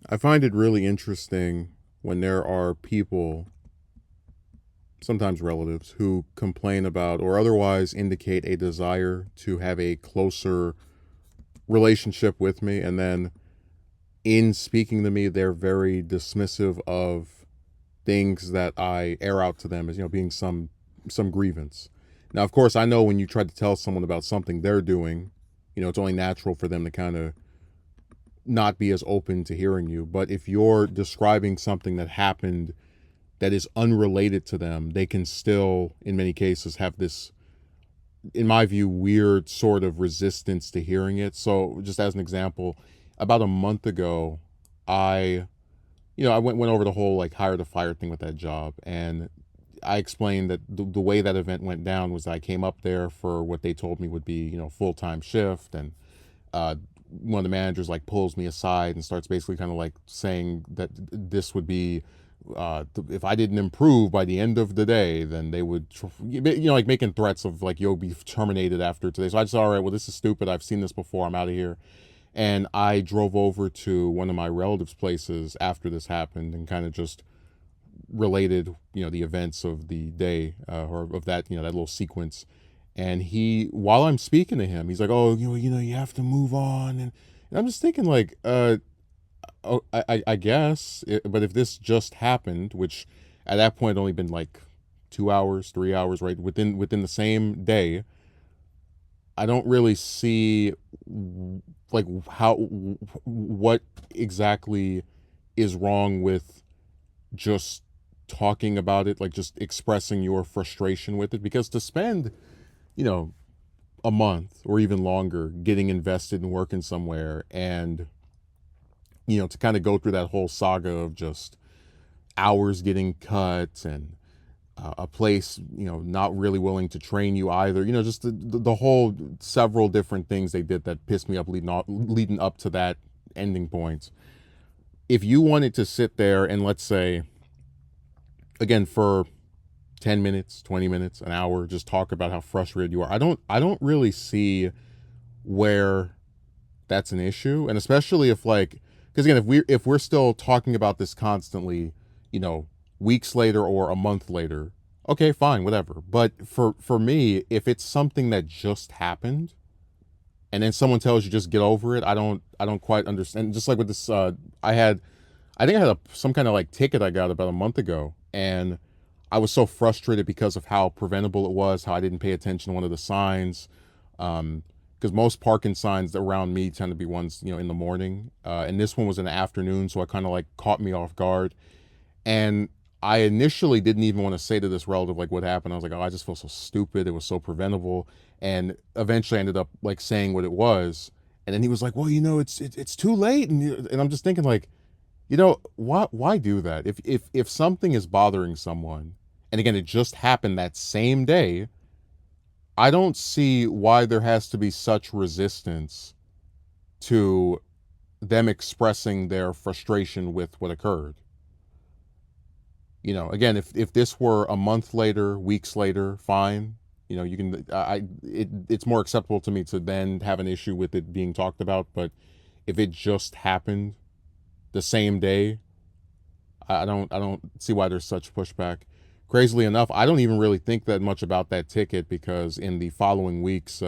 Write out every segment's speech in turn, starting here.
I find it really interesting when there are people, sometimes relatives, who complain about or otherwise indicate a desire to have a closer relationship with me. And then in speaking to me, they're very dismissive of things that I air out to them as, being some grievance. Now, of course, I know when you try to tell someone about something they're doing, it's only natural for them to kind of not be as open to hearing you. But if you're describing something that happened that is unrelated to them, they can still, in many cases, have this, in my view, weird sort of resistance to hearing it. So, just as an example, about a month ago, I, I went over the whole like hire to fire thing with that job, and I explained that the way that event went down was I came up there for what they told me would be, full time shift, and uh, one of the managers like pulls me aside and starts basically kind of like saying that this would be if I didn't improve by the end of the day, then they would, like making threats of like you'll be terminated after today. So I just all right, well this is stupid. I've seen this before. I'm out of here. And I drove over to one of my relatives' places after this happened and kind of just related, the events of the day or of that, that little sequence. And he, while I'm speaking to him, he's like, "Oh, you have to move on." And I'm just thinking, like, oh, I guess, but if this just happened, which at that point only been like 2 hours, 3 hours, right within the same day, I don't really see like how what exactly is wrong with just talking about it, like just expressing your frustration with it, because to spend, you know, a month or even longer getting invested in working somewhere and to kind of go through that whole saga of just hours getting cut and a place not really willing to train you either, just the whole several different things they did that pissed me up leading up to that ending point. If you wanted to sit there and let's say again for 10 minutes, 20 minutes, an hour, just talk about how frustrated you are, I don't really see where that's an issue. And especially if like, because again, if we're still talking about this constantly, you know weeks later or a month later, okay, fine, whatever. But for me, if it's something that just happened and then someone tells you just get over it, I don't quite understand. Just like with this I think I had some kind of like ticket I got about a month ago, and I was so frustrated because of how preventable it was, how I didn't pay attention to one of the signs. Because most parking signs around me tend to be ones in the morning, and this one was in the afternoon, so it kind of like caught me off guard. And I initially didn't even want to say to this relative like what happened. I was like, oh, I just feel so stupid. It was so preventable, and eventually I ended up like saying what it was. And then he was like, well, it's too late, and I'm just thinking like, why do that? If something is bothering someone, and again, it just happened that same day, I don't see why there has to be such resistance to them expressing their frustration with what occurred. Again, if this were a month later, weeks later, fine. You can it's more acceptable to me to then have an issue with it being talked about. But if it just happened the same day, I don't see why there's such pushback. Crazily enough, I don't even really think that much about that ticket because in the following weeks,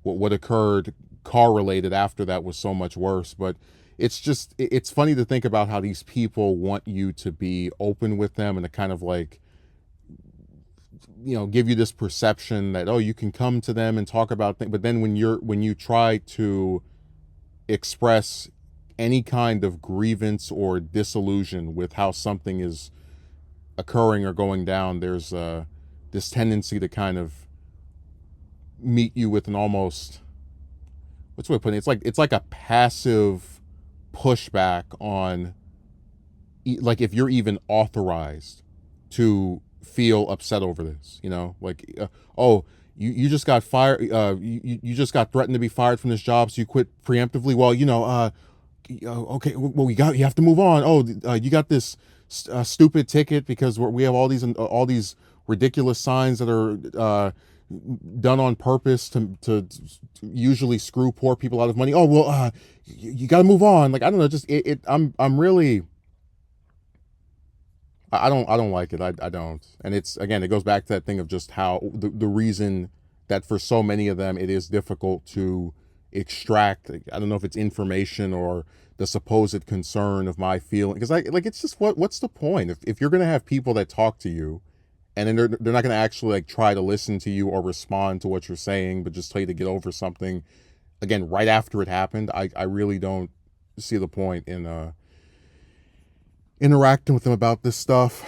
what occurred car related after that was so much worse. But it's funny to think about how these people want you to be open with them and to kind of like give you this perception that, oh, you can come to them and talk about things, but then when you try to express any kind of grievance or disillusion with how something is occurring or going down, there's this tendency to kind of meet you with an almost, what's the way of putting it? It's like a passive pushback on, like, if you're even authorized to feel upset over this, like, oh, you just got fired, you just got threatened to be fired from this job, so you quit preemptively. Well, okay, well, you have to move on. Oh, you got this stupid ticket because we have all these ridiculous signs that are done on purpose to usually screw poor people out of money. Oh well, you got to move on. Like I don't know, just I'm really I don't like it. I don't. And it's again, it goes back to that thing of just how the reason that for so many of them it is difficult to extract. I don't know if it's information or the supposed concern of my feeling, because I like it's just what's the point if you're gonna have people that talk to you and then they're not gonna actually like try to listen to you or respond to what you're saying, but just tell you to get over something again right after it happened. I really don't see the point in interacting with them about this stuff.